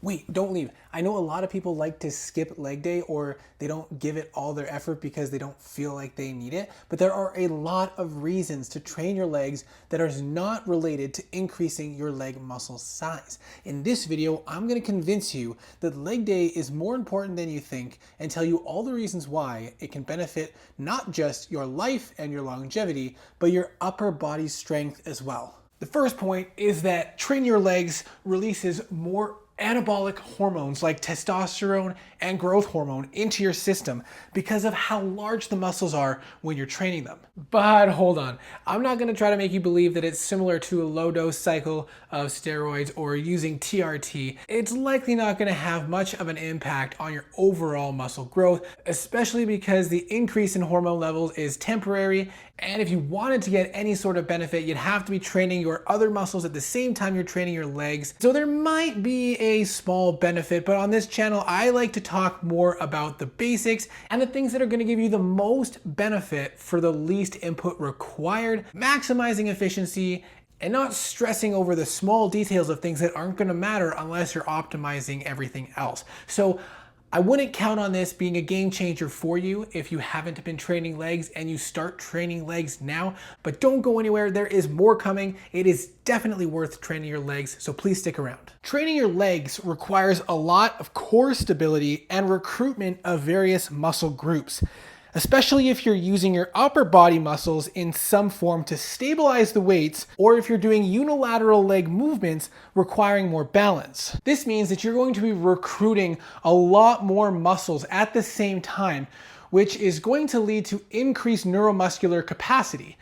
Wait, don't leave. I know a lot of people like to skip leg day or they don't give it all their effort because they don't feel like they need it, but there are a lot of reasons to train your legs that are not related to increasing your leg muscle size. In this video, I'm going to convince you that leg day is more important than you think and tell you all the reasons why it can benefit not just your life and your longevity, but your upper body strength as well. The first point is that training your legs releases more anabolic hormones like testosterone and growth hormone into your system because of how large the muscles are when you're training them. But hold on, I'm not going to try to make you believe that it's similar to a low dose cycle of steroids or using TRT. It's likely not going to have much of an impact on your overall muscle growth, especially because the increase in hormone levels is temporary, and if you wanted to get any sort of benefit, you'd have to be training your other muscles at the same time you're training your legs. So there might be a small benefit, but on this channel, I like to talk more about the basics and the things that are going to give you the most benefit for the least input required, maximizing efficiency and not stressing over the small details of things that aren't going to matter unless you're optimizing everything else. So I wouldn't count on this being a game changer for you if you haven't been training legs and you start training legs now, but don't go anywhere. There is more coming. It is definitely worth training your legs, so please stick around. Training your legs requires a lot of core stability and recruitment of various muscle groups, especially if you're using your upper body muscles in some form to stabilize the weights, or if you're doing unilateral leg movements requiring more balance. This means that you're going to be recruiting a lot more muscles at the same time, which is going to lead to increased neuromuscular capacity.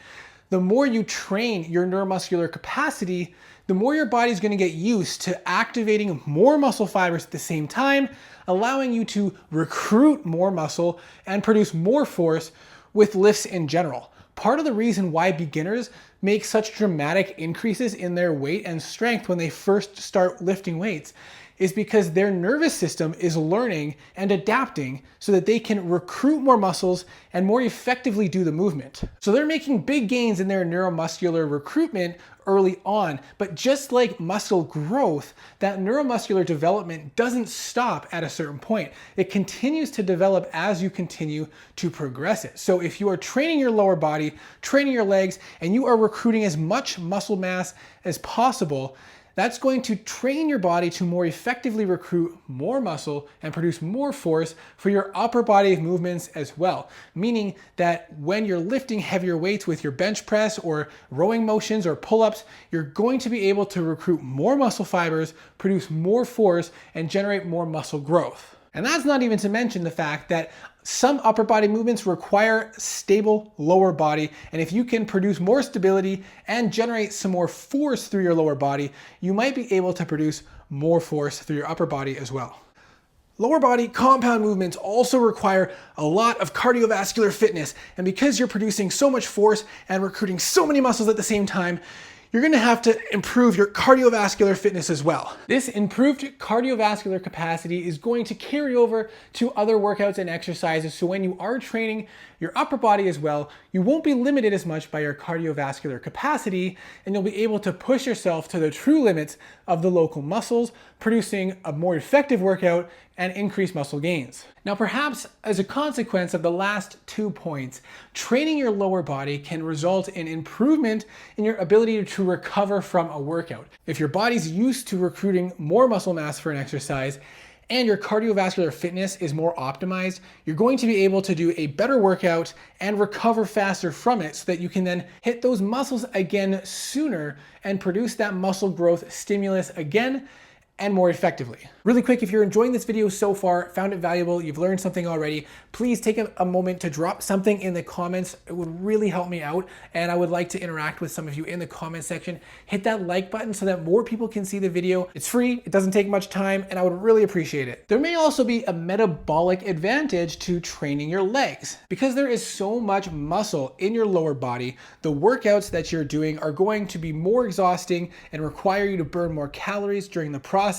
The more you train your neuromuscular capacity, the more your body's going to get used to activating more muscle fibers at the same time, allowing you to recruit more muscle and produce more force with lifts in general. Part of the reason why beginners make such dramatic increases in their weight and strength when they first start lifting weights is because their nervous system is learning and adapting so that they can recruit more muscles and more effectively do the movement. So they're making big gains in their neuromuscular recruitment early on, but just like muscle growth, that neuromuscular development doesn't stop at a certain point. It continues to develop as you continue to progress it. So if you are training your lower body, training your legs, and you are recruiting as much muscle mass as possible, that's going to train your body to more effectively recruit more muscle and produce more force for your upper body movements as well. Meaning that when you're lifting heavier weights with your bench press or rowing motions or pull-ups, you're going to be able to recruit more muscle fibers, produce more force, and generate more muscle growth. And that's not even to mention the fact that some upper body movements require stable lower body, and if you can produce more stability and generate some more force through your lower body, you might be able to produce more force through your upper body as well. Lower body compound movements also require a lot of cardiovascular fitness, and because you're producing so much force and recruiting so many muscles at the same time, you're going to have to improve your cardiovascular fitness as well. This improved cardiovascular capacity is going to carry over to other workouts and exercises, so when you are training your upper body as well, you won't be limited as much by your cardiovascular capacity, and you'll be able to push yourself to the true limits of the local muscles, producing a more effective workout and increased muscle gains. Now, perhaps as a consequence of the last 2 points, training your lower body can result in improvement in your ability to recover from a workout. If your body's used to recruiting more muscle mass for an exercise and your cardiovascular fitness is more optimized, you're going to be able to do a better workout and recover faster from it so that you can then hit those muscles again sooner and produce that muscle growth stimulus again and more effectively. Really quick, if you're enjoying this video so far, found it valuable, you've learned something already, please take a moment to drop something in the comments. It would really help me out, and I would like to interact with some of you in the comment section. Hit that like button so that more people can see the video. It's free, it doesn't take much time, and I would really appreciate it. There may also be a metabolic advantage to training your legs. Because there is so much muscle in your lower body, the workouts that you're doing are going to be more exhausting and require you to burn more calories during the process.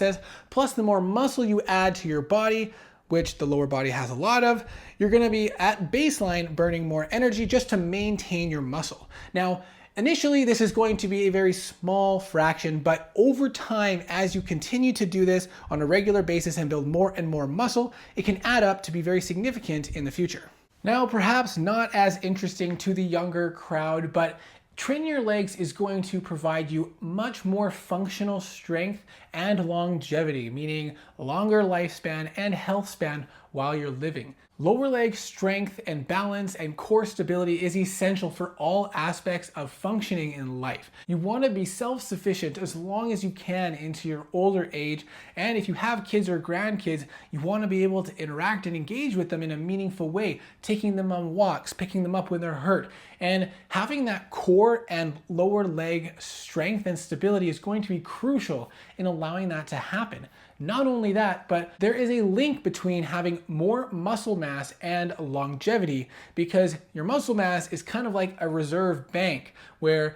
Plus, the more muscle you add to your body, which the lower body has a lot of, you're going to be at baseline burning more energy just to maintain your muscle. Now, Initially, this is going to be a very small fraction, but over time, as you continue to do this on a regular basis and build more and more muscle, it can add up to be very significant in the future. Now, perhaps not as interesting to the younger crowd, but training your legs is going to provide you much more functional strength and longevity, meaning longer lifespan and health span while you're living. Lower leg strength and balance and core stability is essential for all aspects of functioning in life. You want to be self-sufficient as long as you can into your older age, and if you have kids or grandkids, you want to be able to interact and engage with them in a meaningful way, taking them on walks, picking them up when they're hurt, and having that core and lower leg strength and stability is going to be crucial in allowing that to happen. Not only that, but there is a link between having more muscle mass and longevity, because your muscle mass is kind of like a reserve bank where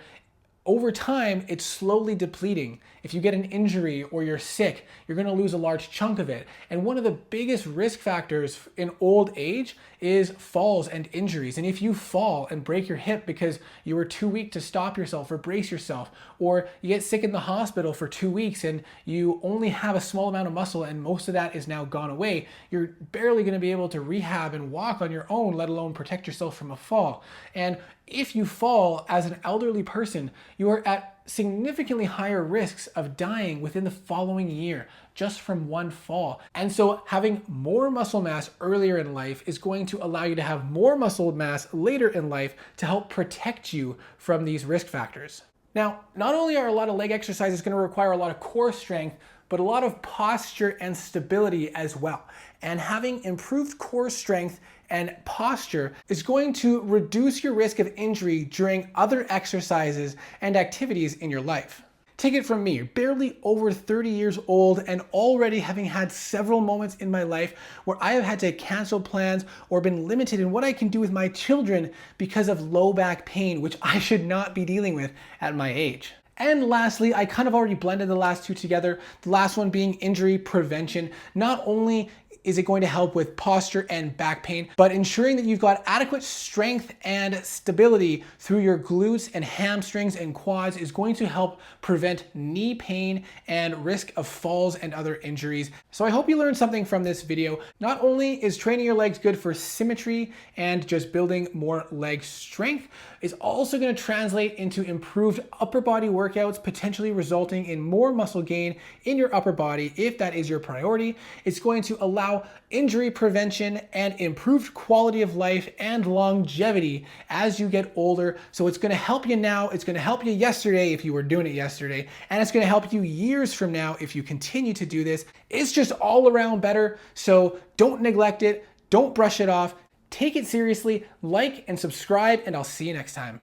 over time, it's slowly depleting. If you get an injury or you're sick, you're gonna lose a large chunk of it. And one of the biggest risk factors in old age is falls and injuries. And if you fall and break your hip because you were too weak to stop yourself or brace yourself, or you get sick in the hospital for 2 weeks and you only have a small amount of muscle and most of that is now gone away, you're barely gonna be able to rehab and walk on your own, let alone protect yourself from a fall. And if you fall as an elderly person, you are at significantly higher risks of dying within the following year just from one fall. And so having more muscle mass earlier in life is going to allow you to have more muscle mass later in life to help protect you from these risk factors. Now, not only are a lot of leg exercises going to require a lot of core strength, but a lot of posture and stability as well. And having improved core strength and posture is going to reduce your risk of injury during other exercises and activities in your life. Take it from me, barely over 30 years old and already having had several moments in my life where I have had to cancel plans or been limited in what I can do with my children because of low back pain, which I should not be dealing with at my age. And lastly, I kind of already blended the last two together, the last one being injury prevention. Not only is it going to help with posture and back pain, but ensuring that you've got adequate strength and stability through your glutes and hamstrings and quads is going to help prevent knee pain and risk of falls and other injuries. So I hope you learned something from this video. Not only is training your legs good for symmetry and just building more leg strength, it's also going to translate into improved upper body workouts, potentially resulting in more muscle gain in your upper body if that is your priority. It's going to allow injury prevention and improved quality of life and longevity as you get older. So it's going to help you now, it's going to help you yesterday if you were doing it yesterday, and it's going to help you years from now if you continue to do this. It's just all around better. So don't neglect it, don't brush it off. Take it seriously, like and subscribe, and I'll see you next time.